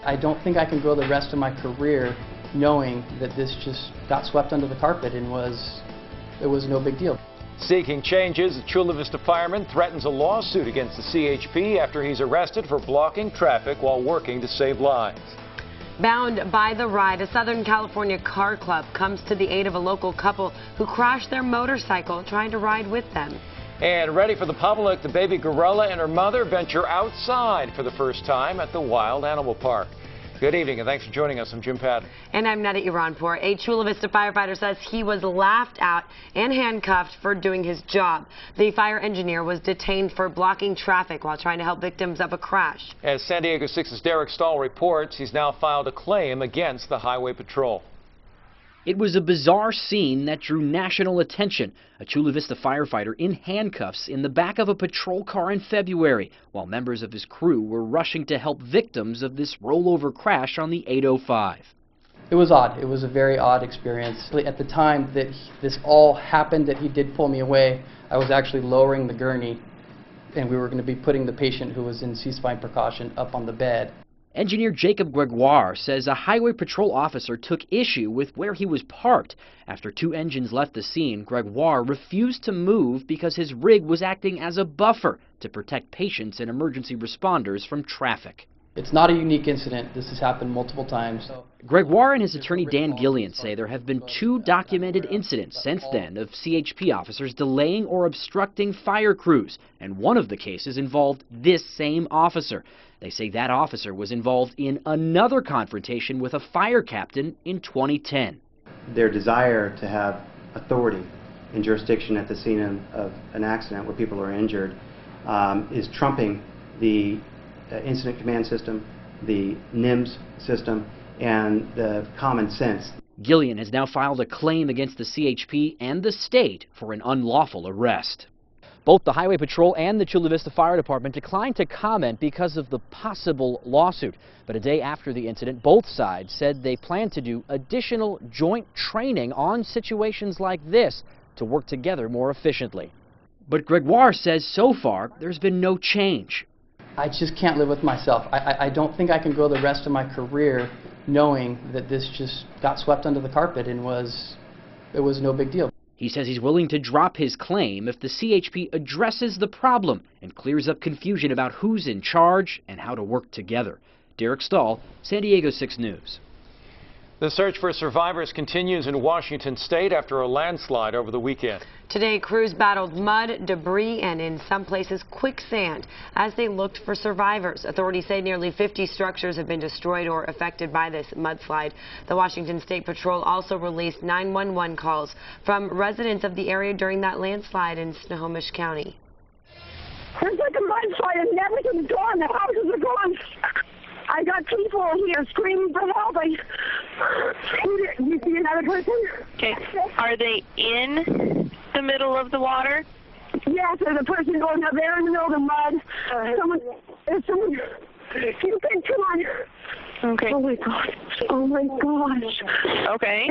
I don't think I can go the rest of my career knowing that this just got swept under the carpet and it was no big deal. Seeking changes, the Chula Vista Fireman threatens a lawsuit against the CHP after he's arrested for blocking traffic while working to save lives. Bound by the ride, a Southern California car club comes to the aid of a local couple who crashed their motorcycle trying to ride with them. And ready for the public, the baby gorilla and her mother venture outside for the first time at the Wild Animal Park. Good evening and thanks for joining us. I'm Jim Patton. And I'm Netta Iranpour. A Chula Vista firefighter says he was laughed at and handcuffed for doing his job. The fire engineer was detained for blocking traffic while trying to help victims of a crash. As San Diego 6's Derek Stahl reports, he's now filed a claim against the Highway Patrol. It was a bizarre scene that drew national attention. A Chula Vista firefighter in handcuffs in the back of a patrol car in February, while members of his crew were rushing to help victims of this rollover crash on the 805. It was odd. It was a very odd experience. At the time that this all happened, that he did pull me away, I was actually lowering the gurney, and we were going to be putting the patient who was in C-spine precaution up on the bed. Engineer Jacob Gregoire says a highway patrol officer took issue with where he was parked. After two engines left the scene, Gregoire refused to move because his rig was acting as a buffer to protect patients and emergency responders from traffic. It's not a unique incident. This has happened multiple times. Gregoire and his attorney Dan Gillian say there have been two documented incidents since then of CHP officers delaying or obstructing fire crews, and one of the cases involved this same officer. They say that officer was involved in another confrontation with a fire captain in 2010. Their desire to have authority and jurisdiction at the scene of an accident where people are injured is trumping the incident command system, the NIMS system, and the common sense. Gillian has now filed a claim against the CHP and the state for an unlawful arrest. Both the Highway Patrol and the Chula Vista Fire Department declined to comment because of the possible lawsuit. But a day after the incident, both sides said they plan to do additional joint training on situations like this to work together more efficiently. But Gregoire says so far there's been no change. I just can't live with myself. I don't think I can go the rest of my career knowing that this just got swept under the carpet and it was no big deal. He says he's willing to drop his claim if the CHP addresses the problem and clears up confusion about who's in charge and how to work together. Derek Stahl, San Diego 6 News. The search for survivors continues in Washington state after a landslide over the weekend. Today, crews battled mud, debris, and in some places quicksand as they looked for survivors. Authorities say nearly 50 structures have been destroyed or affected by this mudslide. The Washington State Patrol also released 911 calls from residents of the area during that landslide in Snohomish County. There's like a mudslide and everything's gone. The houses are gone. I got people here screaming for help. You see another person? Okay. Are they in the middle of the water? Yes, there's a person going up there in the middle of the mud. There's someone. You can come on. Okay. Oh my God. Oh my gosh. Okay.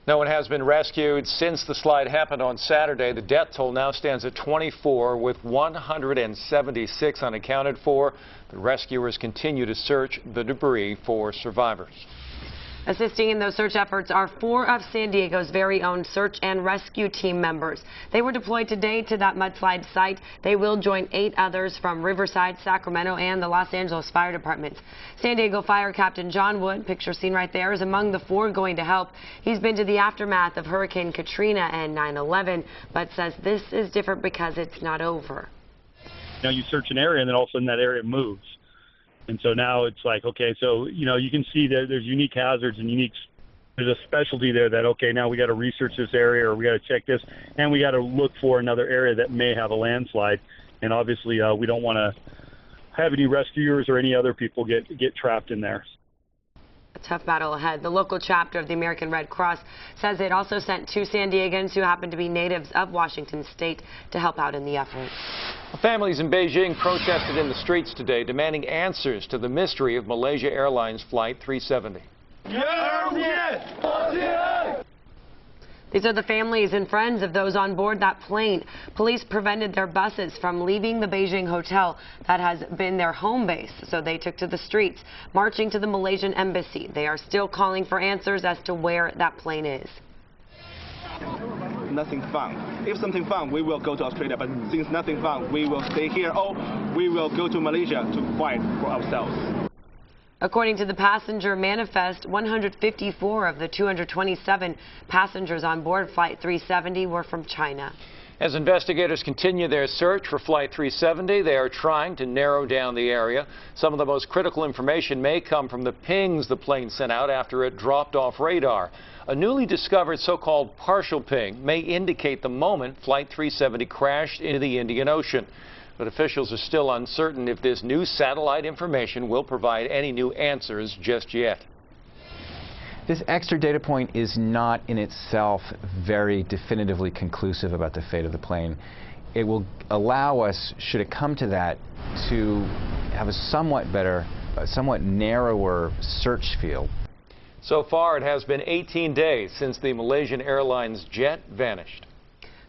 No one has been rescued since the slide happened on Saturday. The death toll now stands at 24, with 176 unaccounted for. The rescuers continue to search the debris for survivors. Assisting in those search efforts are 4 of San Diego's very own search and rescue team members. They were deployed today to that mudslide site. They will join 8 others from Riverside, Sacramento, and the Los Angeles Fire Departments. San Diego Fire Captain John Wood, picture seen right there, is among the 4 going to help. He's been to the aftermath of Hurricane Katrina and 9/11, but says this is different because it's not over. You search an area and then all of a sudden that area moves. And so now it's like, okay, so, you can see that there's unique hazards and there's a specialty there that, okay, now we got to research this area or we got to check this and we got to look for another area that may have a landslide. And obviously we don't want to have any rescuers or any other people get trapped in there. A tough battle ahead. The local chapter of the American Red Cross says it also sent 2 San Diegans who happen to be natives of Washington state to help out in the effort. Families in Beijing protested in the streets today, demanding answers to the mystery of Malaysia Airlines Flight 370. These are the families and friends of those on board that plane. Police prevented their buses from leaving the Beijing hotel that has been their home base, so they took to the streets, marching to the Malaysian embassy. They are still calling for answers as to where that plane is. Nothing fun. If something fun, we will go to Australia, but since nothing fun, we will stay here, or we will go to Malaysia to fight for ourselves. According to the passenger manifest, 154 of the 227 passengers on board Flight 370 were from China. As investigators continue their search for Flight 370, they are trying to narrow down the area. Some of the most critical information may come from the pings the plane sent out after it dropped off radar. A newly discovered so-called partial ping may indicate the moment Flight 370 crashed into the Indian Ocean. But officials are still uncertain if this new satellite information will provide any new answers just yet. This extra data point is not in itself very definitively conclusive about the fate of the plane. It will allow us, should it come to that, to have a somewhat better, somewhat narrower search field. So far, it has been 18 days since the Malaysian Airlines jet vanished.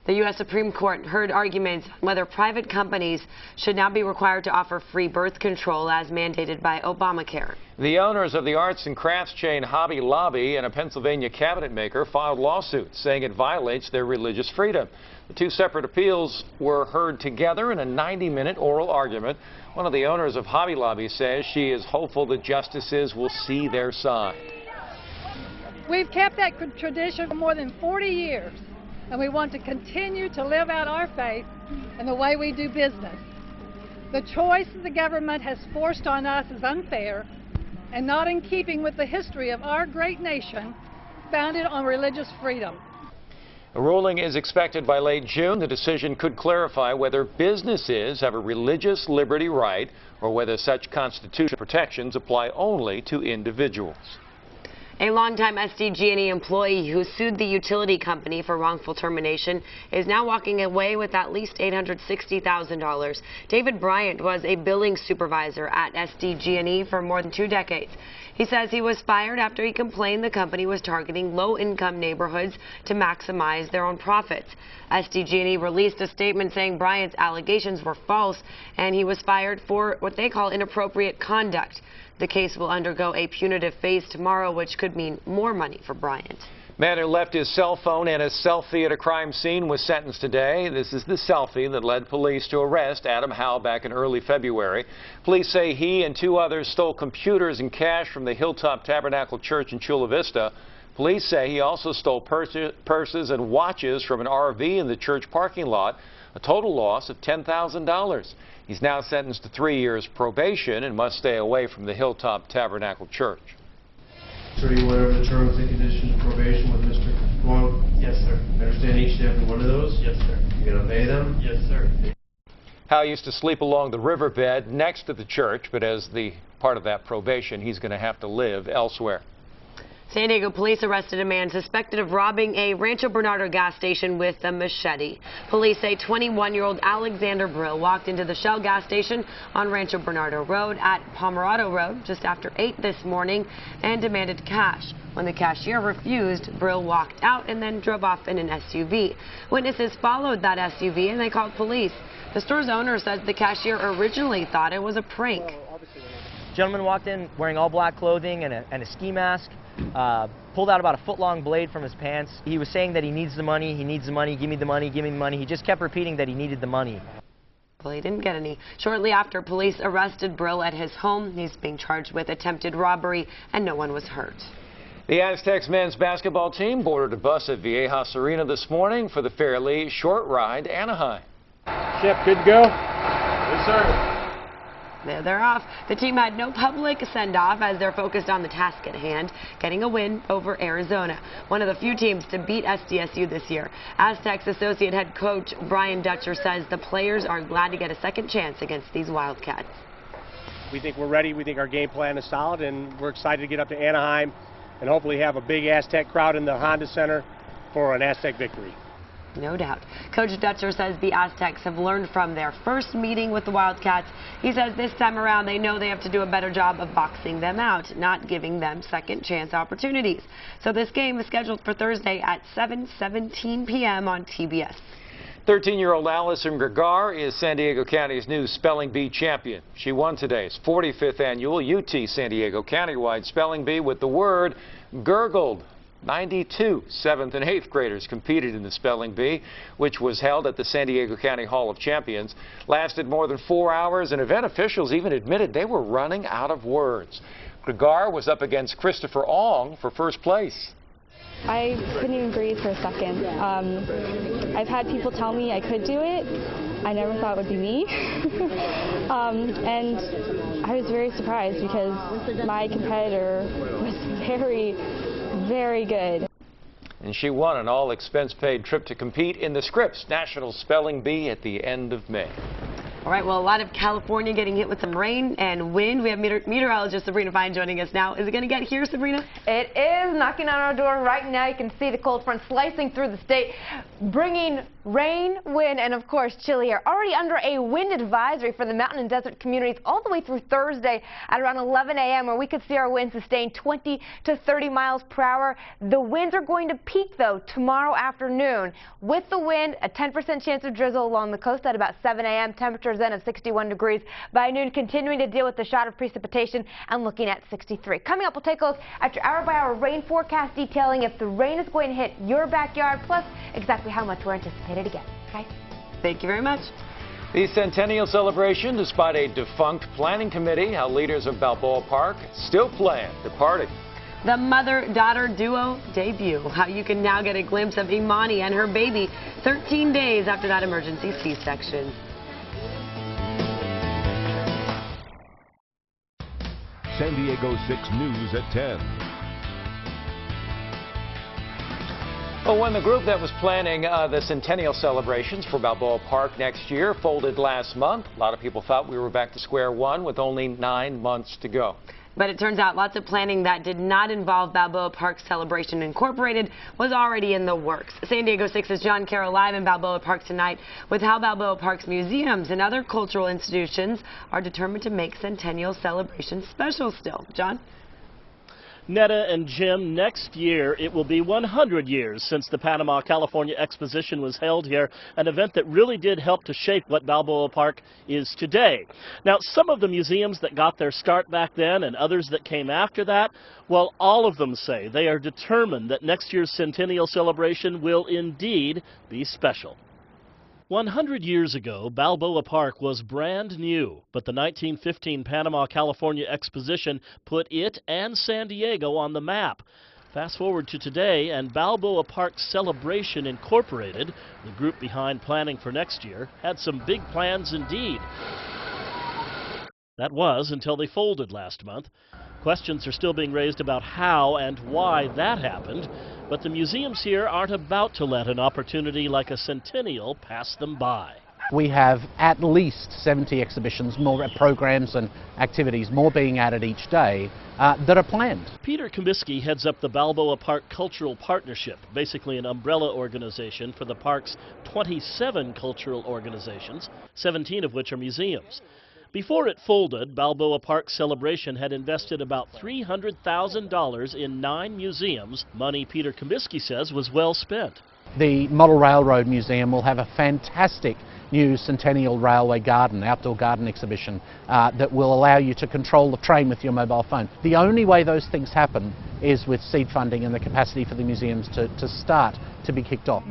The U.S. Supreme Court heard arguments on whether private companies should now be required to offer free birth control as mandated by Obamacare. The owners of the arts and crafts chain Hobby Lobby and a Pennsylvania cabinet maker filed lawsuits saying it violates their religious freedom. The two separate appeals were heard together in a 90-minute oral argument. One of the owners of Hobby Lobby says she is hopeful that justices will see their side. We've kept that tradition for more than 40 years. And we want to continue to live out our faith in the way we do business. The choice the government has forced on us is unfair and not in keeping with the history of our great nation, founded on religious freedom. A ruling is expected by late June. The decision could clarify whether businesses have a religious liberty right or whether such constitutional protections apply only to individuals. A longtime SDG&E employee who sued the utility company for wrongful termination is now walking away with at least $860,000. David Bryant was a billing supervisor at SDG&E for more than 2 decades. He says he was fired after he complained the company was targeting low-income neighborhoods to maximize their own profits. SDG&E released a statement saying Bryant's allegations were false and he was fired for what they call inappropriate conduct. The case will undergo a punitive phase tomorrow, which could mean more money for Bryant. Man who left his cell phone and his selfie at a crime scene was sentenced today. This is the selfie that led police to arrest Adam Howe back in early February. Police say he and 2 others stole computers and cash from the Hilltop Tabernacle Church in Chula Vista. Police say he also stole purses and watches from an RV in the church parking lot, a total loss of $10,000. He's now sentenced to 3 years probation and must stay away from the Hilltop Tabernacle Church. So are you aware of the terms and conditions of probation with Mr. Wong? Yes, sir. You understand each and every one of those? Yes, sir. You going to obey them? Yes, sir. Howe used to sleep along the riverbed next to the church, but as the part of that probation, he's going to have to live elsewhere. San Diego police arrested a man suspected of robbing a Rancho Bernardo gas station with a machete. Police say 21-year-old Alexander Brill walked into the Shell gas station on Rancho Bernardo Road at Pomerado Road just after 8 this morning and demanded cash. When the cashier refused, Brill walked out and then drove off in an SUV. Witnesses followed that SUV and they called police. The store's owner says the cashier originally thought it was a prank. The gentleman walked in wearing all black clothing and a ski mask. Pulled out about a foot-long blade from his pants. He was saying that he needs the money, give me the money, give me the money. He just kept repeating that he needed the money. Well, he didn't get any. Shortly after, police arrested Brill at his home. He's being charged with attempted robbery, and no one was hurt. The Aztecs men's basketball team boarded a bus at Viejas Arena this morning for the fairly short ride to Anaheim. Shep, good to go? Yes, sir. There they're off. The team had no public send-off as they're focused on the task at hand, getting a win over Arizona, one of the few teams to beat SDSU this year. Aztecs associate head coach Brian Dutcher says the players are glad to get a second chance against these Wildcats. We think we're ready. We think our game plan is solid, and we're excited to get up to Anaheim and hopefully have a big Aztec crowd in the Honda Center for an Aztec victory. No doubt. Coach Dutcher says the Aztecs have learned from their first meeting with the Wildcats. He says this time around they know they have to do a better job of boxing them out, not giving them second chance opportunities. So this game is scheduled for Thursday at 7:17 p.m. on TBS. 13-year-old Allison Gregar is San Diego County's new Spelling Bee champion. She won today's 45th annual UT San Diego Countywide Spelling Bee with the word gurgled. 92 7th and 8th graders competed in the Spelling Bee, which was held at the San Diego County Hall of Champions. Lasted more than 4 hours, and event officials even admitted they were running out of words. Gregar was up against Christopher Ong for first place. I couldn't even breathe for a second. I've had people tell me I could do it. I never thought it would be me. And I was very surprised because my competitor was very good. And she won an all-expense-paid trip to compete in the Scripps National Spelling Bee at the end of May. All right, well, a lot of California getting hit with some rain and wind. We have meteorologist Sabrina Fine joining us now. Is it going to get here, Sabrina? It is knocking on our door right now. You can see the cold front slicing through the state, bringing rain, wind, and of course chilly air. Already under a wind advisory for the mountain and desert communities all the way through Thursday at around 11 a.m. where we could see our winds sustain 20 to 30 miles per hour. The winds are going to peak though tomorrow afternoon. With the wind, a 10% chance of drizzle along the coast at about 7 a.m. Temperatures then of 61 degrees. By noon, continuing to deal with the shot of precipitation and looking at 63. Coming up, we'll take a look at your hour-by-hour rain forecast detailing if the rain is going to hit your backyard, plus exactly how much we're anticipated to get. Okay? Thank you very much. The centennial celebration, despite a defunct planning committee, how leaders of Balboa Park still plan to party. The mother-daughter duo debut. How you can now get a glimpse of Imani and her baby 13 days after that emergency C-section. San Diego 6 News at 10. Well, when the group that was planning the centennial celebrations for Balboa Park next year folded last month, a lot of people thought we were back to square one with only 9 months to go. But it turns out lots of planning that did not involve Balboa Park Celebration Incorporated was already in the works. San Diego 6's John Carroll live in Balboa Park tonight with how Balboa Park's museums and other cultural institutions are determined to make centennial celebrations special still. John? Netta and Jim, next year it will be 100 years since the Panama, California Exposition was held here, an event that really did help to shape what Balboa Park is today. Now, some of the museums that got their start back then and others that came after that, well, all of them say they are determined that next year's centennial celebration will indeed be special. 100 years ago, Balboa Park was brand new, but the 1915 Panama, California Exposition put it and San Diego on the map. Fast forward to today, and Balboa Park Celebration Incorporated, the group behind planning for next year, had some big plans indeed. That was until they folded last month. Questions are still being raised about how and why that happened, but the museums here aren't about to let an opportunity like a centennial pass them by. We have at least 70 exhibitions, more programs and activities, more being added each day that are planned. Peter Comiskey heads up the Balboa Park Cultural Partnership, basically an umbrella organization for the park's 27 cultural organizations, 17 of which are museums. Before it folded, Balboa Park Celebration had invested about $300,000 in 9 museums, money Peter Comiskey says was well spent. The Model Railroad Museum will have a fantastic new Centennial Railway Garden, outdoor garden exhibition that will allow you to control the train with your mobile phone. The only way those things happen is with seed funding and the capacity for the museums to start to be kicked off.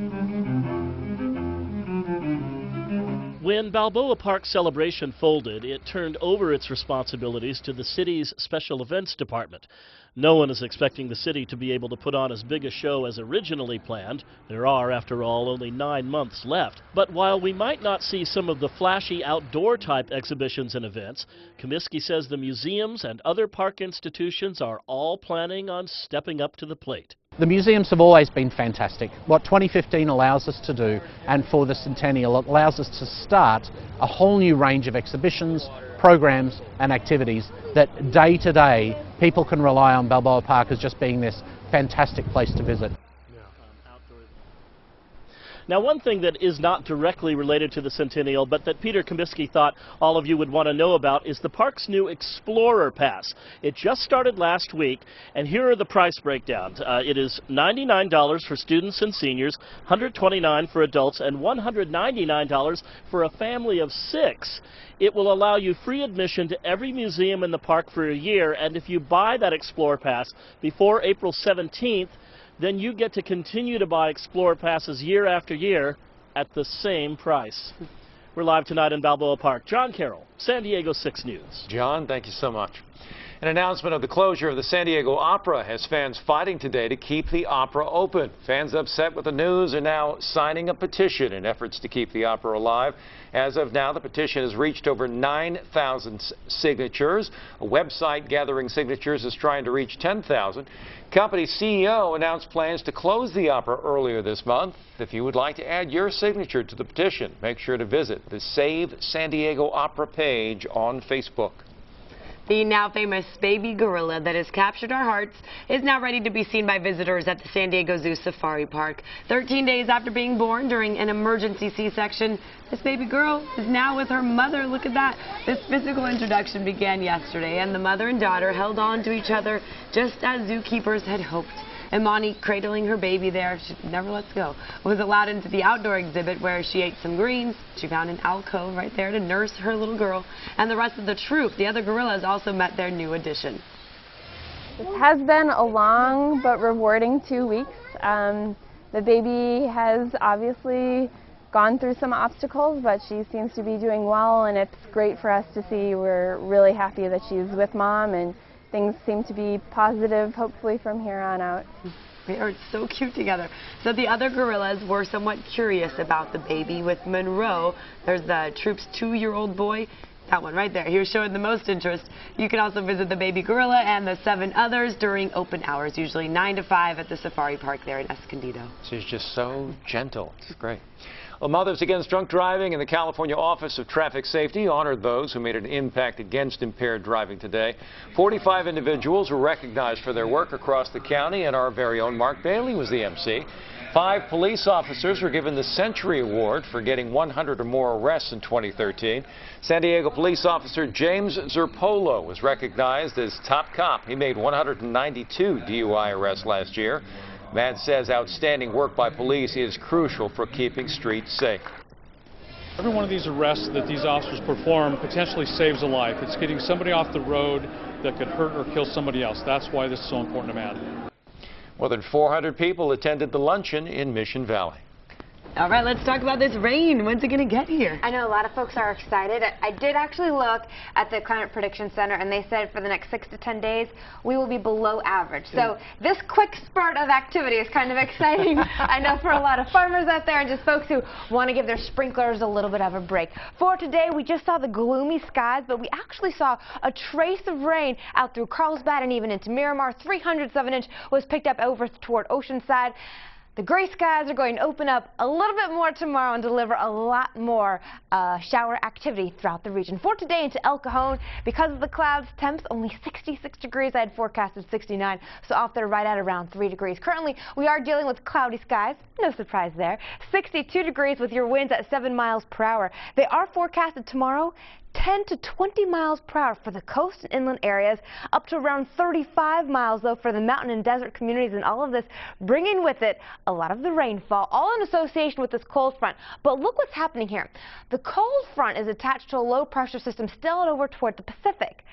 When Balboa Park Celebration folded, it turned over its responsibilities to the city's Special Events Department. No one is expecting the city to be able to put on as big a show as originally planned. There are, after all, only 9 months left. But while we might not see some of the flashy outdoor-type exhibitions and events, Comiskey says the museums and other park institutions are all planning on stepping up to the plate. The museums have always been fantastic. What 2015 allows us to do, and for the centennial, it allows us to start a whole new range of exhibitions, programs and activities that day to day people can rely on Balboa Park as just being this fantastic place to visit. Now, one thing that is not directly related to the Centennial, but that Peter Comiskey thought all of you would want to know about, is the park's new Explorer Pass. It just started last week, and here are the price breakdowns. It is $99 for students and seniors, $129 for adults, and $199 for a family of 6. It will allow you free admission to every museum in the park for a year, and if you buy that Explorer Pass before April 17th, then you get to continue to buy Explorer Passes year after year at the same price. We're live tonight in Balboa Park. John Carroll, San Diego 6 News. John, thank you so much. An announcement of the closure of the San Diego Opera has fans fighting today to keep the opera open. Fans upset with the news are now signing a petition in efforts to keep the opera alive. As of now, the petition has reached over 9,000 signatures. A website gathering signatures is trying to reach 10,000. Company CEO announced plans to close the opera earlier this month. If you would like to add your signature to the petition, make sure to visit the Save San Diego Opera page on Facebook. The now famous baby gorilla that has captured our hearts is now ready to be seen by visitors at the San Diego Zoo Safari Park. 13 days after being born during an emergency C-section, this baby girl is now with her mother. Look at that. This physical introduction began yesterday, and the mother and daughter held on to each other just as zookeepers had hoped. Imani, cradling her baby there, she never lets go, was allowed into the outdoor exhibit where she ate some greens. She found an alcove right there to nurse her little girl. And the rest of the troop, the other gorillas, also met their new addition. This has been a long but rewarding 2 weeks. The baby has obviously gone through some obstacles, but she seems to be doing well, and it's great for us to see. We're really happy that she's with mom, and things seem to be positive, hopefully, from here on out. They are so cute together. So the other gorillas were somewhat curious about the baby. With Monroe, there's the troop's 2-year-old boy. That one right there. He was showing the most interest. You can also visit the baby gorilla and the 7 others during open hours, usually 9 to 5 at the Safari Park there in Escondido. She's just so gentle. It's great. Well, Mothers Against Drunk Driving and the California Office of Traffic Safety honored those who made an impact against impaired driving today. 45 individuals were recognized for their work across the county, and our very own Mark Bailey was the MC. 5 police officers were given the Century Award for getting 100 or more arrests in 2013. San Diego police officer James Zerpolo was recognized as top cop. He made 192 DUI arrests last year. Matt says outstanding work by police is crucial for keeping streets safe. Every one of these arrests that these officers perform potentially saves a life. It's getting somebody off the road that could hurt or kill somebody else. That's why this is so important to Matt. More than 400 people attended the luncheon in Mission Valley. All right, let's talk about this rain. When's it going to get here? I know a lot of folks are excited. I did actually look at the Climate Prediction Center, and they said for the next 6 to 10 days, we will be below average. So this quick spurt of activity is kind of exciting, I know, for a lot of farmers out there and just folks who want to give their sprinklers a little bit of a break. For today, we just saw the gloomy skies, but we actually saw a trace of rain out through Carlsbad and even into Miramar. 3/100 of an inch was picked up over toward Oceanside. The gray skies are going to open up a little bit more tomorrow and deliver a lot more shower activity throughout the region. For today into El Cajon, because of the clouds, temps only 66 degrees. I had forecasted 69, so off there right at around 3 degrees. Currently, we are dealing with cloudy skies. No surprise there. 62 degrees with your winds at 7 miles per hour. They are forecasted tomorrow 10 to 20 miles per hour for the coast and inland areas, up to around 35 miles, though, for the mountain and desert communities, and all of this bringing with it a lot of the rainfall, all in association with this cold front. But look what's happening here. The cold front is attached to a low-pressure system still over toward the Pacific.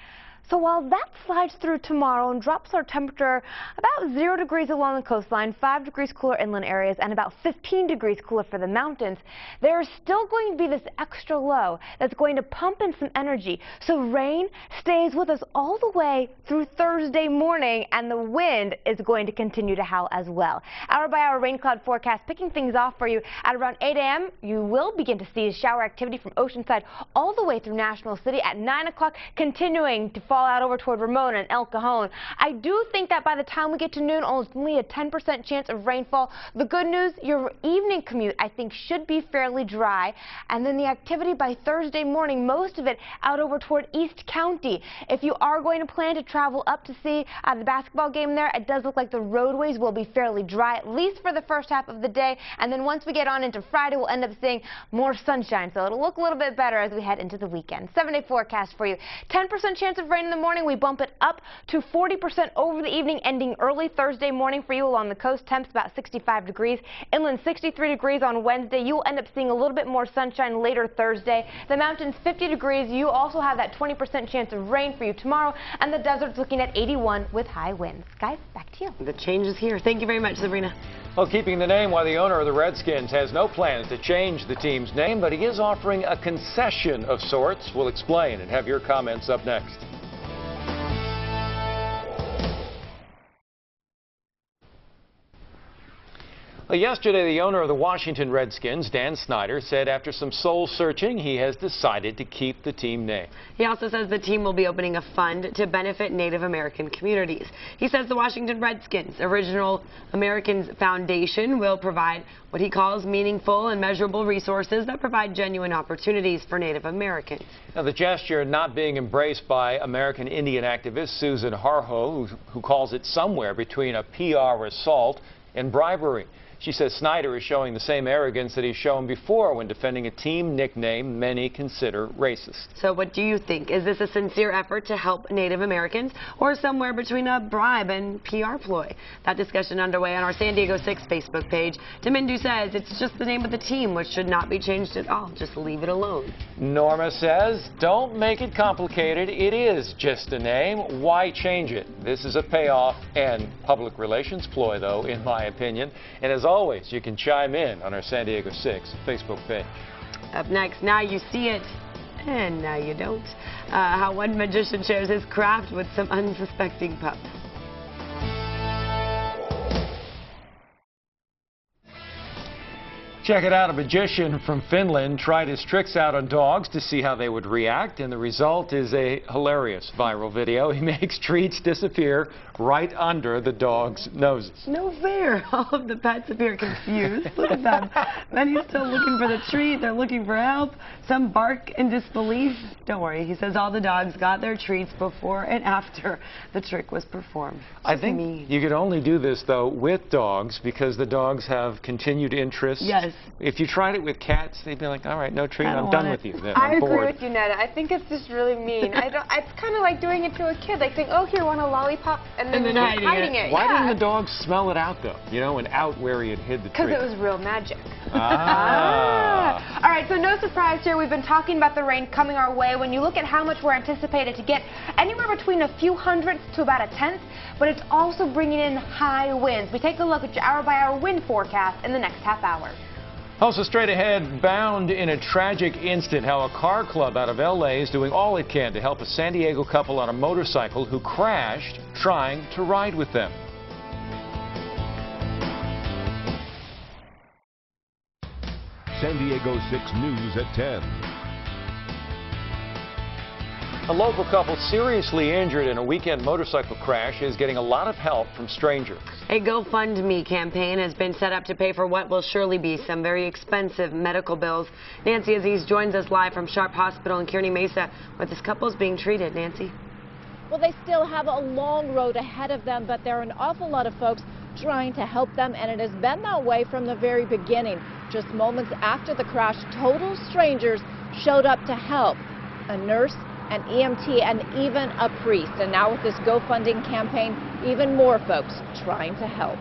So while that slides through tomorrow and drops our temperature about 0 degrees along the coastline, 5 degrees cooler inland areas, and about 15 degrees cooler for the mountains, there is still going to be this extra low that's going to pump in some energy. So rain stays with us all the way through Thursday morning, and the wind is going to continue to howl as well. Hour-by-hour rain cloud forecast picking things off for you at around 8 a.m. You will begin to see shower activity from Oceanside all the way through National City at 9 o'clock, continuing to fall fall out over toward Ramona and El Cajon. I do think that by the time we get to noon, only a 10% chance of rainfall. The good news, your evening commute, I think, should be fairly dry. And then the activity by Thursday morning, most of it out over toward East County. If you are going to plan to travel up to see the basketball game there, it does look like the roadways will be fairly dry, at least for the first half of the day. And then once we get on into Friday, we'll end up seeing more sunshine. So it'll look a little bit better as we head into the weekend. 7-day forecast for you. 10% chance of rain in the morning. We bump it up to 40% over the evening, ending early Thursday morning for you along the coast. Temps about 65 degrees. Inland 63 degrees on Wednesday. You will end up seeing a little bit more sunshine later Thursday. The mountains 50 degrees. You also have that 20% chance of rain for you tomorrow. And the desert's looking at 81 with high winds. Guys, back to you. The change is here. Thank you very much, Sabrina. Well, keeping the name while the owner of the Redskins has no plans to change the team's name, but he is offering a concession of sorts. We'll explain and have your comments up next. Well, yesterday, the owner of the Washington Redskins, Dan Snyder, said after some soul searching, he has decided to keep the team name. He also says the team will be opening a fund to benefit Native American communities. He says the Washington Redskins Original Americans Foundation will provide what he calls meaningful and measurable resources that provide genuine opportunities for Native Americans. Now, the gesture not being embraced by American Indian activist Susan Harjo, who calls it somewhere between a PR assault and bribery. She says Snyder is showing the same arrogance that he's shown before when defending a team nickname many consider racist. So what do you think? Is this a sincere effort to help Native Americans or somewhere between a bribe and PR ploy? That discussion underway on our San Diego 6 Facebook page. Domindu says it's just the name of the team, which should not be changed at all. Just leave it alone. Norma says, don't make it complicated. It is just a name. Why change it? This is a payoff and public relations ploy, though, in my opinion. And as always, you can chime in on our San Diego 6 Facebook page. Up next, now you see it, and now you don't. How one magician shares his craft with some unsuspecting pups. Check it out. A magician from Finland tried his tricks out on dogs to see how they would react, and the result is a hilarious viral video. He makes treats disappear right under the dogs' noses. No fair. All of the pets appear confused. Look at them. Then he's still looking for the treat. They're looking for help. Some bark in disbelief. Don't worry. He says all the dogs got their treats before and after the trick was performed. I think you could only do this, though, with dogs because the dogs have continued interest. Yes. If you tried it with cats, they'd be like, all right, no treat, I'm done with you. I I'm bored. agree with you, Netta. I think it's just really mean. It's kind of like doing it to a kid, like saying, oh, here, want a lollipop? And then hiding it. Why didn't the dog smell it out, though? You know, and out where he had hid the treat? Because it was real magic. Ah. All right, so no surprise here. We've been talking about the rain coming our way. When you look at how much we're anticipated to get, anywhere between a few hundredths to about a tenth, but it's also bringing in high winds. We take a look at your hour-by-hour wind forecast in the next half hour. Also straight ahead, bound in a tragic instant, how a car club out of L.A. is doing all it can to help a San Diego couple on a motorcycle who crashed trying to ride with them. San Diego 6 News at 10. A local couple seriously injured in a weekend motorcycle crash is getting a lot of help from strangers. A GoFundMe campaign has been set up to pay for what will surely be some very expensive medical bills. Nancy Aziz joins us live from Sharp Hospital in Kearney Mesa, where this couple is being treated. Nancy? Well, they still have a long road ahead of them, but there are an awful lot of folks trying to help them, and it has been that way from the very beginning. Just moments after the crash, total strangers showed up to help. A nurse, an EMT, and even a priest. And now with this GoFundMe campaign, even more folks trying to help.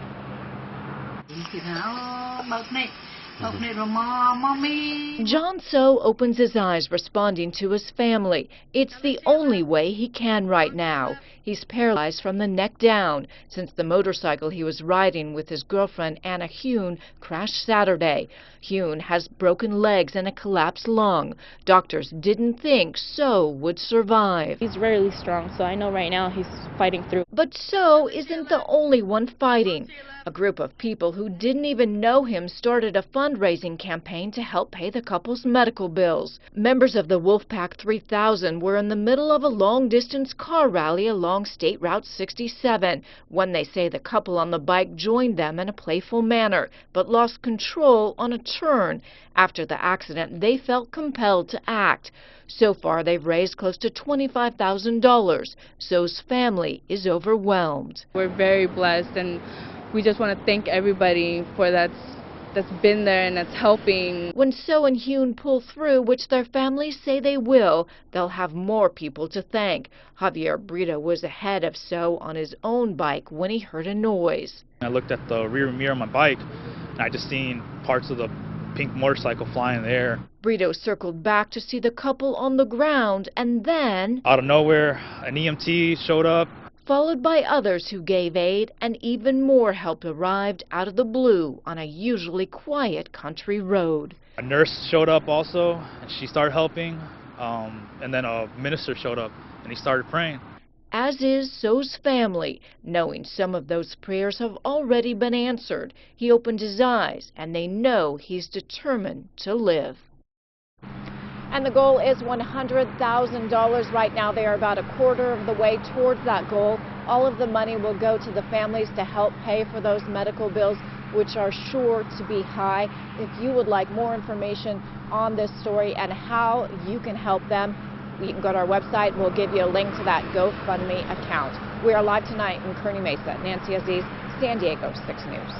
John So opens his eyes responding to his family. It's the only way he can right now. He's paralyzed from the neck down since the motorcycle he was riding with his girlfriend Anna Hune crashed Saturday. Hune has broken legs and a collapsed lung. Doctors didn't think So would survive. He's really strong, so I know right now he's fighting through. But So isn't the only one fighting. A group of people who didn't even know him started a fund fundraising campaign to help pay the couple's medical bills. Members of the Wolfpack 3000 were in the middle of a long-distance car rally along State Route 67 when they say the couple on the bike joined them in a playful manner, but lost control on a turn. After the accident, they felt compelled to act. So far, they've raised close to $25,000. So's family is overwhelmed. We're very blessed, and we just want to thank everybody for that's been there and that's helping. When So and Hyun pull through, which their families say they will, they'll have more people to thank. Javier Brito was ahead of So on his own bike when he heard a noise. I looked at the rear mirror of my bike, and I just seen parts of the pink motorcycle flying in the air. Brito circled back to see the couple on the ground, and then, out of nowhere, an EMT showed up. Followed by others who gave aid, and even more help arrived out of the blue on a usually quiet country road. A nurse showed up also, and she started helping, and then a minister showed up, and he started praying. As is So's family. Knowing some of those prayers have already been answered, he opened his eyes, and they know he's determined to live. And the goal is $100,000. Right now, they are about a quarter of the way towards that goal. All of the money will go to the families to help pay for those medical bills, which are sure to be high. If you would like more information on this story and how you can help them, you can go to our website. We'll give you a link to that GoFundMe account. We are live tonight in Kearney Mesa. Nancy Aziz, San Diego 6 News.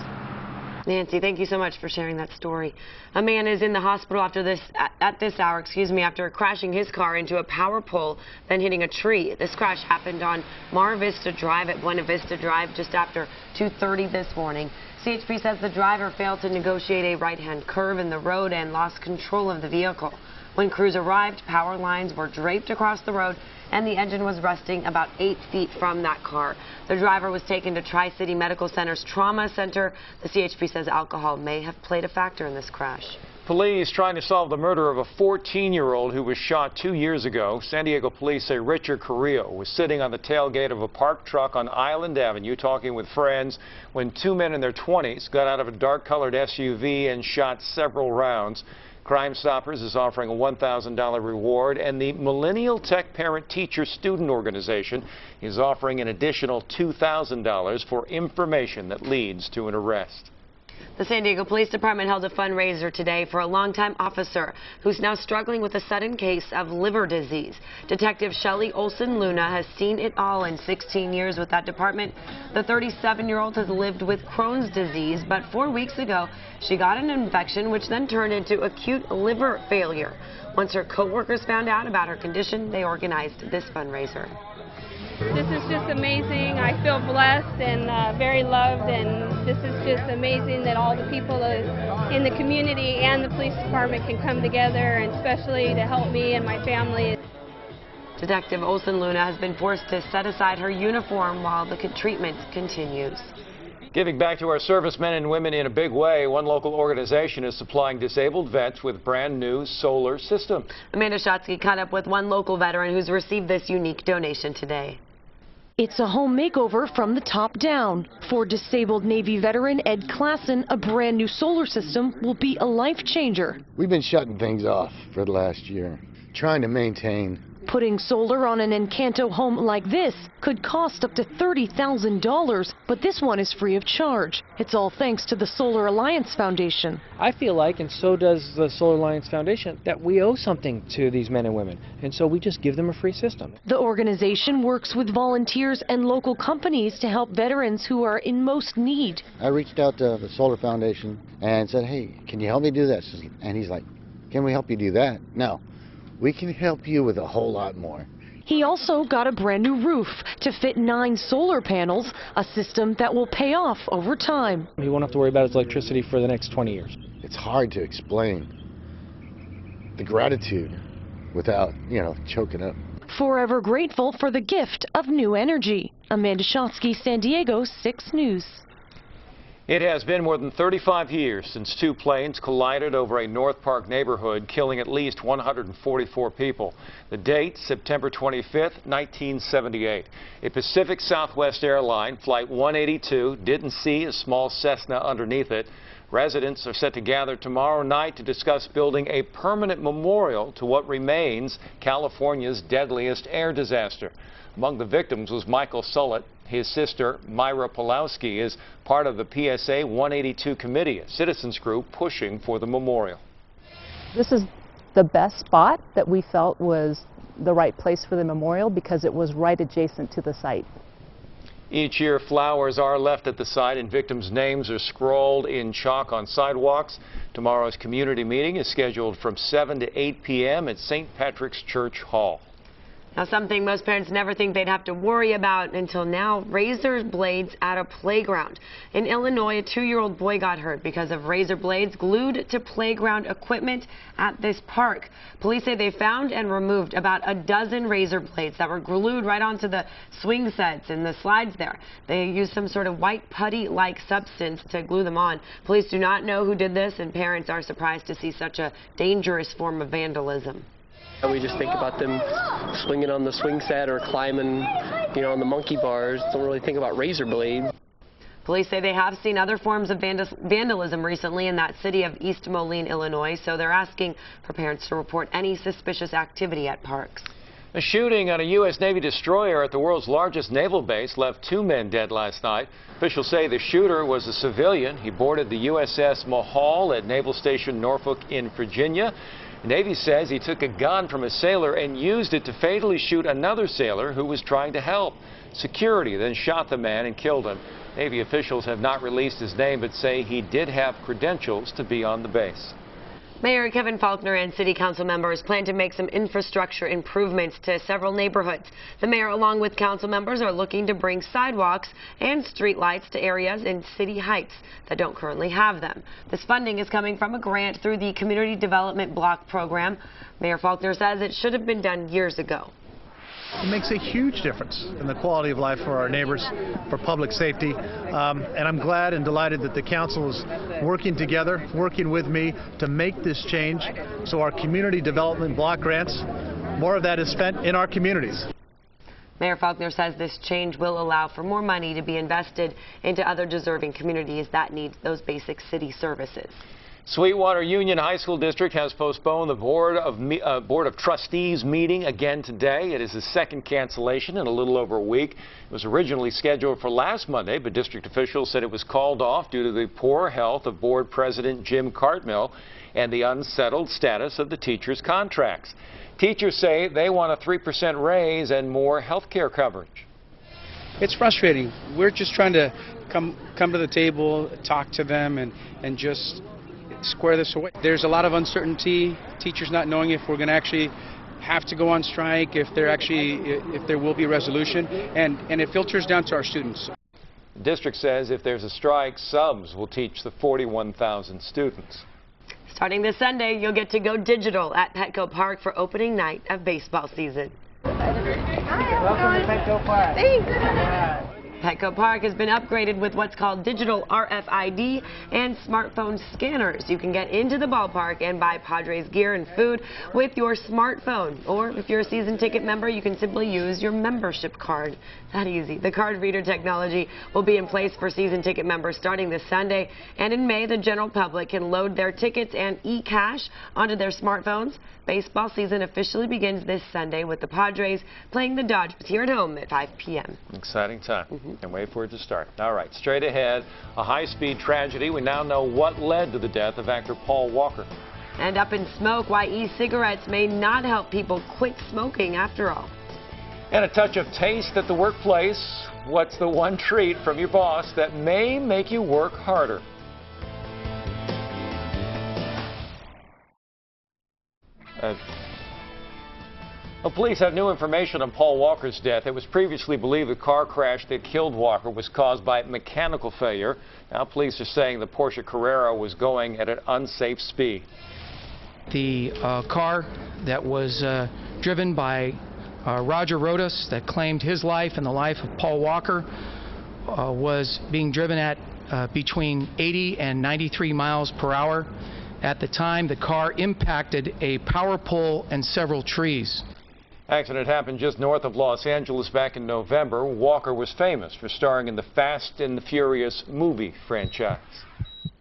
Nancy, thank you so much for sharing that story. A man is in the hospital at this hour, after crashing his car into a power pole, then hitting a tree. This crash happened on Mar Vista Drive at Buena Vista Drive just after 2:30 this morning. CHP says the driver failed to negotiate a right-hand curve in the road and lost control of the vehicle. When crews arrived, power lines were draped across the road and the engine was resting about 8 feet from that car. The driver was taken to Tri-City Medical Center's Trauma Center. The CHP says alcohol may have played a factor in this crash. Police trying to solve the murder of a 14-year-old who was shot 2 years ago. San Diego police say Richard Carrillo was sitting on the tailgate of a parked truck on Island Avenue talking with friends when two men in their 20s got out of a dark-colored SUV and shot several rounds. Crime Stoppers is offering a $1,000 reward, and the Millennial Tech Parent Teacher Student Organization is offering an additional $2,000 for information that leads to an arrest. The San Diego Police Department held a fundraiser today for a longtime officer who's now struggling with a sudden case of liver disease. Detective Shelley Olson Luna has seen it all in 16 years with that department. The 37-year-old has lived with Crohn's disease, but 4 weeks ago she got an infection which then turned into acute liver failure. Once her co-workers found out about her condition, they organized this fundraiser. This is just amazing. I feel blessed and very loved, and this is just amazing that all the people in the community and the police department can come together, and especially to help me and my family. Detective Olson Luna has been forced to set aside her uniform while the treatment continues. Giving back to our servicemen and women in a big way, one local organization is supplying disabled vets with brand new solar systems. Amanda Shotsky caught up with one local veteran who's received this unique donation today. It's a home makeover from the top down. For disabled Navy veteran Ed Klassen, a brand new solar system will be a life changer. We've been shutting things off for the last year, trying to maintain. Putting solar on an Encanto home like this could cost up to $30,000, but this one is free of charge. It's all thanks to the Solar Alliance Foundation. I feel like, and so does the Solar Alliance Foundation, that we owe something to these men and women, and so we just give them a free system. The organization works with volunteers and local companies to help veterans who are in most need. I reached out to the Solar Foundation and said, hey, can you help me do this? And he's like, can we help you do that? No. We can help you with a whole lot more. He also got a brand new roof to fit 9 solar panels, a system that will pay off over time. He won't have to worry about his electricity for the next 20 years. It's hard to explain the gratitude without, choking up. Forever grateful for the gift of new energy. Amanda Shotsky, San Diego 6 News. It has been more than 35 years since two planes collided over a North Park neighborhood, killing at least 144 people. The date, September 25th, 1978. A Pacific Southwest airline, Flight 182, didn't see a small Cessna underneath it. Residents are set to gather tomorrow night to discuss building a permanent memorial to what remains California's deadliest air disaster. Among the victims was Michael Sullett. His sister, Myra Pulowski, is part of the PSA 182 committee, a citizens group pushing for the memorial. This is the best spot that we felt was the right place for the memorial because it was right adjacent to the site. Each year, flowers are left at the site and victims' names are scrawled in chalk on sidewalks. Tomorrow's community meeting is scheduled from 7 to 8 p.m. at St. Patrick's Church Hall. Now, something most parents never think they'd have to worry about until now, razor blades at a playground. In Illinois, a 2-year-old boy got hurt because of razor blades glued to playground equipment at this park. Police say they found and removed about a dozen razor blades that were glued right onto the swing sets and the slides there. They used some sort of white putty-like substance to glue them on. Police do not know who did this, and parents are surprised to see such a dangerous form of vandalism. We just think about them swinging on the swing set or climbing, on the monkey bars. Don't really think about razor blades. Police say they have seen other forms of vandalism recently in that city of East Moline, Illinois, so they're asking for parents to report any suspicious activity at parks. A shooting on a U.S. Navy destroyer at the world's largest naval base left 2 men dead last night. Officials say the shooter was a civilian. He boarded the USS Mahal at Naval Station Norfolk in Virginia. The Navy says he took a gun from a sailor and used it to fatally shoot another sailor who was trying to help. Security then shot the man and killed him. Navy officials have not released his name but say he did have credentials to be on the base. Mayor Kevin Faulconer and city council members plan to make some infrastructure improvements to several neighborhoods. The mayor, along with council members, are looking to bring sidewalks and street lights to areas in City Heights that don't currently have them. This funding is coming from a grant through the Community Development Block Program. Mayor Faulconer says it should have been done years ago. It makes a huge difference in the quality of life for our neighbors, for public safety, and I'm glad and delighted that the council is working together, working with me to make this change so our community development block grants, more of that is spent in our communities. Mayor Faulconer says this change will allow for more money to be invested into other deserving communities that need those basic city services. Sweetwater Union High School District has postponed the Board of Trustees meeting again today. It is the second cancellation in a little over a week. It was originally scheduled for last Monday, but district officials said it was called off due to the poor health of Board President Jim Cartmill and the unsettled status of the teachers' contracts. Teachers say they want a 3% raise and more health care coverage. It's frustrating. We're just trying to come to the table, talk to them, and just square this away. There's a lot of uncertainty, teachers not knowing if we're going to actually have to go on strike, if there will be a resolution, and it filters down to our students. The district says if there's a strike, subs will teach the 41,000 students. Starting this Sunday, you'll get to go digital at Petco Park for opening night of baseball season. Welcome to Petco Park. Thanks. Petco Park has been upgraded with what's called digital RFID and smartphone scanners. You can get into the ballpark and buy Padres gear and food with your smartphone. Or if you're a season ticket member, you can simply use your membership card. That easy. The card reader technology will be in place for season ticket members starting this Sunday. And in May, the general public can load their tickets and e-cash onto their smartphones. Baseball season officially begins this Sunday with the Padres playing the Dodgers here at home at 5 p.m. Exciting time. Can't wait for it to start. All right, straight ahead, a high-speed tragedy. We now know what led to the death of actor Paul Walker. And up in smoke, why e-cigarettes may not help people quit smoking after all. And a touch of taste at the workplace. What's the one treat from your boss that may make you work harder? Police have new information on Paul Walker's death. It was previously believed the car crash that killed Walker was caused by mechanical failure. Now police are saying the Porsche Carrera was going at an unsafe speed. The car that was driven by Roger Rodas that claimed his life and the life of Paul Walker was being driven at between 80 and 93 miles per hour. At the time, the car impacted a power pole and several trees. Accident happened just north of Los Angeles back in November. Walker was famous for starring in the Fast and the Furious movie franchise.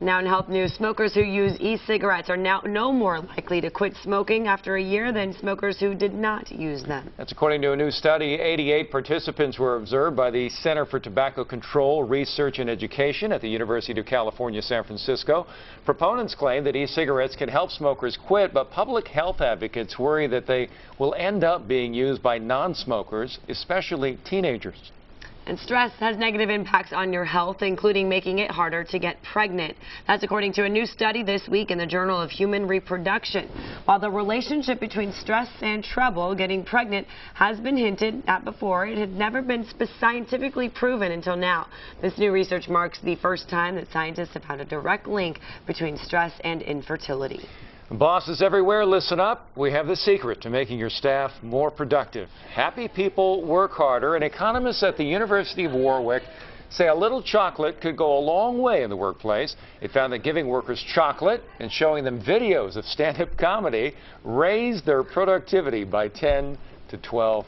Now in health news, smokers who use e-cigarettes are now no more likely to quit smoking after a year than smokers who did not use them. That's according to a new study. 88 participants were observed by the Center for Tobacco Control, Research and Education at the University of California, San Francisco. Proponents claim that e-cigarettes can help smokers quit, but public health advocates worry that they will end up being used by non-smokers, especially teenagers. And stress has negative impacts on your health, including making it harder to get pregnant. That's according to a new study this week in the Journal of Human Reproduction. While the relationship between stress and trouble getting pregnant has been hinted at before, it had never been scientifically proven until now. This new research marks the first time that scientists have found a direct link between stress and infertility. Bosses everywhere, listen up. We have the secret to making your staff more productive. Happy people work harder, and economists at the University of Warwick say a little chocolate could go a long way in the workplace. It found that giving workers chocolate and showing them videos of stand-up comedy raised their productivity by 10 to 12%.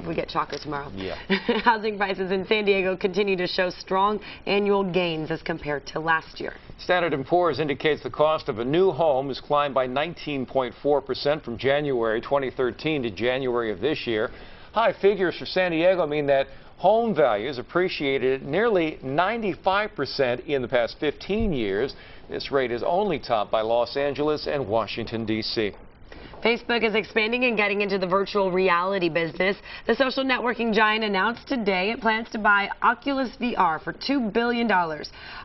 We get chocolate tomorrow. Yeah. Housing prices in San Diego continue to show strong annual gains as compared to last year. Standard & Poor's indicates the cost of a new home has climbed by 19.4% from January 2013 to January of this year. High figures for San Diego mean that home values appreciated nearly 95% in the past 15 years. This rate is only topped by Los Angeles and Washington, D.C. Facebook is expanding and getting into the virtual reality business. The social networking giant announced today it plans to buy Oculus VR for $2 billion.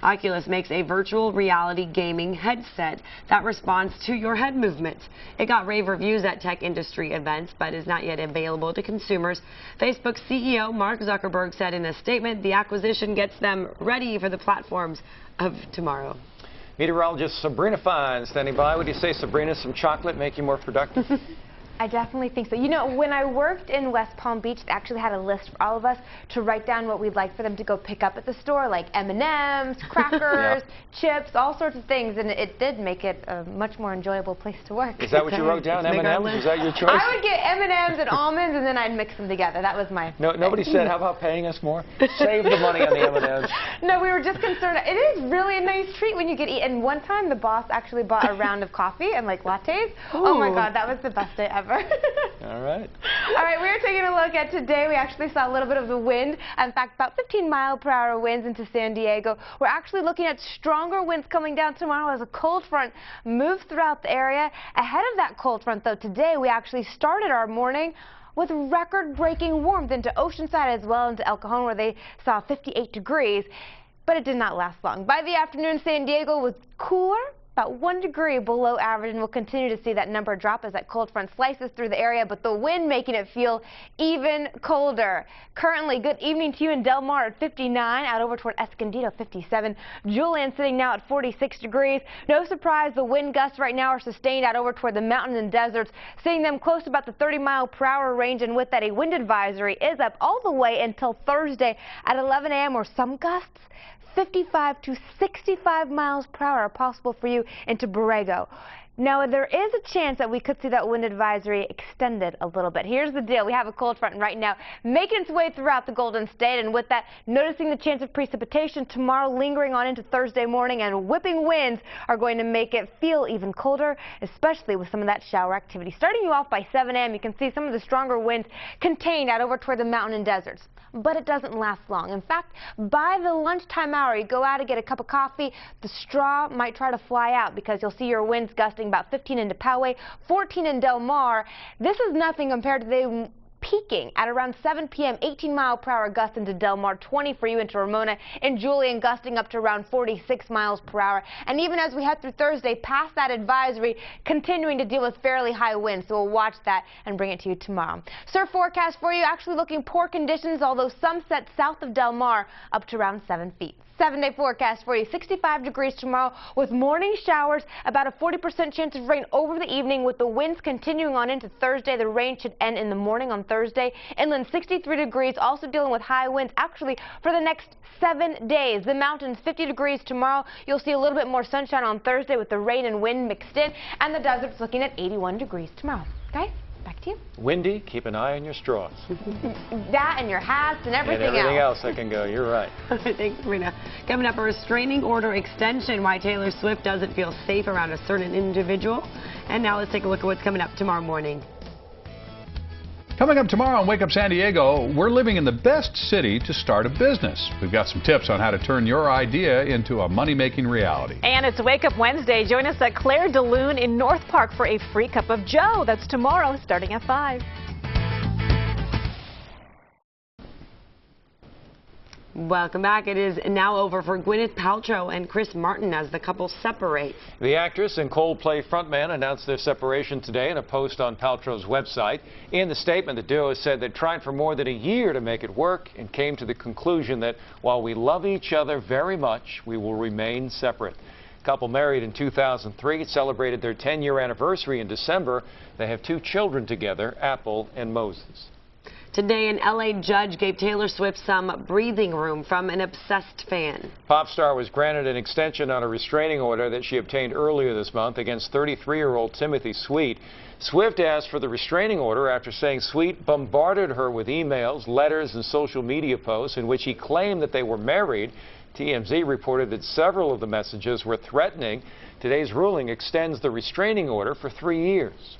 Oculus makes a virtual reality gaming headset that responds to your head movements. It got rave reviews at tech industry events, but is not yet available to consumers. Facebook CEO Mark Zuckerberg said in a statement the acquisition gets them ready for the platforms of tomorrow. Meteorologist Sabrina Fine standing by. Would you say, Sabrina, some chocolate make you more productive? I definitely think so. You know, when I worked in West Palm Beach, they actually had a list for all of us to write down what we'd like for them to go pick up at the store, like M&Ms, crackers, chips, all sorts of things, and it did make it a much more enjoyable place to work. Is that what you wrote down, M&Ms? Is that your choice? I would get M&Ms and almonds, and then I'd mix them together. That was my Nobody said, how about paying us more? Save the money on the M&Ms. No, we were just concerned. It is really a nice treat when you get eat. And one time, the boss actually bought a round of coffee and, like, lattes. Ooh. Oh, my God, that was the best day ever. All right. All right, we're taking a look at today. We actually saw a little bit of the wind. In fact, about 15-mile-per-hour winds into San Diego. We're actually looking at stronger winds coming down tomorrow as a cold front moves throughout the area. Ahead of that cold front, though, today we actually started our morning with record-breaking warmth into Oceanside as well into El Cajon, where they saw 58 degrees. But it did not last long. By the afternoon, San Diego was cooler, about 1 degree below average, and we'll continue to see that number drop as that cold front slices through the area, but the wind making it feel even colder. Currently, good evening to you in Del Mar at 59, out over toward Escondido 57. Julian sitting now at 46 degrees. No surprise, the wind gusts right now are sustained out over toward the mountains and deserts, seeing them close to about the 30-mile-per-hour range, and with that, a wind advisory is up all the way until Thursday at 11 a.m. or some gusts 55 to 65 miles per hour are possible for you into Borrego. Now, there is a chance that we could see that wind advisory extended a little bit. Here's the deal. We have a cold front right now making its way throughout the Golden State, and with that, noticing the chance of precipitation tomorrow lingering on into Thursday morning, and whipping winds are going to make it feel even colder, especially with some of that shower activity. Starting you off by 7 a.m., you can see some of the stronger winds contained out over toward the mountain and deserts. But it doesn't last long. In fact, by the lunchtime hour, you go out and get a cup of coffee, the straw might try to fly out because you'll see your winds gusting about 15 into Poway, 14 in Del Mar. This is nothing compared to the peaking at around 7 p.m. 18-mile-per-hour gusts into Del Mar, 20 for you into Ramona, and Julian gusting up to around 46 miles per hour. And even as we head through Thursday, past that advisory, continuing to deal with fairly high winds. So we'll watch that and bring it to you tomorrow. Surf forecast for you, actually looking poor conditions, although some set south of Del Mar up to around 7 feet. 7-day forecast for you, 65 degrees tomorrow with morning showers, about a 40% chance of rain over the evening with the winds continuing on into Thursday. The rain should end in the morning on Thursday. Inland 63 degrees, also dealing with high winds actually for the next 7 days. The mountains 50 degrees tomorrow. You'll see a little bit more sunshine on Thursday with the rain and wind mixed in, and the desert's looking at 81 degrees tomorrow. Guys, back to you. Back to you. Windy, keep an eye on your straws. That and your hats and everything else. And everything else that can go. You're right. Thanks, Rena. Coming up, a restraining order extension. Why Taylor Swift doesn't feel safe around a certain individual. And now let's take a look at what's coming up tomorrow morning. Coming up tomorrow on Wake Up San Diego, we're living in the best city to start a business. We've got some tips on how to turn your idea into a money-making reality. And it's Wake Up Wednesday. Join us at Claire de Lune in North Park for a free cup of Joe. That's tomorrow starting at 5. Welcome back. It is now over for Gwyneth Paltrow and Chris Martin as the couple separates. The actress and Coldplay frontman announced their separation today in a post on Paltrow's website. In the statement, the duo said they tried for more than a year to make it work and came to the conclusion that while we love each other very much, we will remain separate. The couple married in 2003 celebrated their 10-year anniversary in December. They have 2 children together, Apple and Moses. Today, an L.A. judge gave Taylor Swift some breathing room from an obsessed fan. Pop star was granted an extension on a restraining order that she obtained earlier this month against 33-year-old Timothy Sweet. Swift asked for the restraining order after saying Sweet bombarded her with emails, letters, and social media posts in which he claimed that they were married. TMZ reported that several of the messages were threatening. Today's ruling extends the restraining order for 3 years.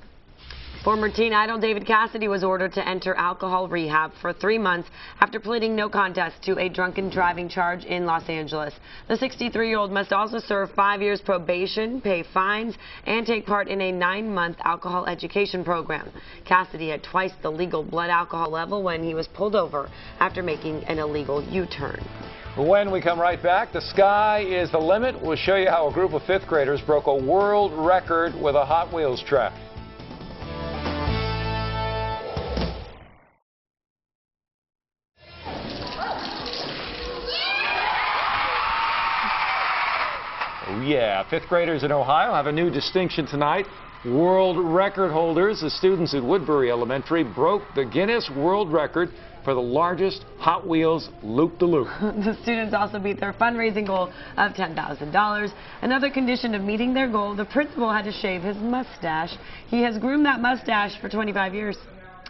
Former teen idol David Cassidy was ordered to enter alcohol rehab for 3 months after pleading no contest to a drunken driving charge in Los Angeles. The 63-year-old must also serve 5 years probation, pay fines, and take part in a 9-month alcohol education program. Cassidy had twice the legal blood alcohol level when he was pulled over after making an illegal U-turn. When we come right back, the sky is the limit. We'll show you how a group of 5th graders broke a world record with a Hot Wheels track. Yeah, 5th graders in Ohio have a new distinction tonight. World record holders, the students at Woodbury Elementary, broke the Guinness World Record for the largest Hot Wheels loop-de-loop. The students also beat their fundraising goal of $10,000. Another condition of meeting their goal, the principal had to shave his mustache. He has groomed that mustache for 25 years.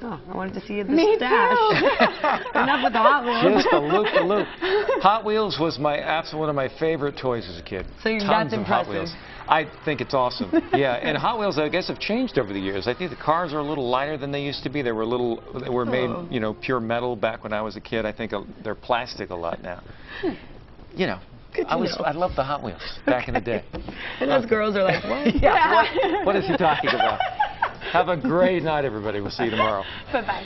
Oh, I wanted to see the stash. Enough with the Hot Wheels. Just a loop-de-loop. Hot Wheels was one of my favorite toys as a kid. So Tons that's of impressive. Hot Wheels. I think it's awesome. Yeah, and Hot Wheels, I guess, have changed over the years. I think the cars are a little lighter than they used to be. They were made, you know, pure metal back when I was a kid. I think they're plastic a lot now. You know. I loved the Hot Wheels back in the day. And those girls are like, what? Yeah, what is he talking about? Have a great night, everybody. We'll see you tomorrow. Bye-bye.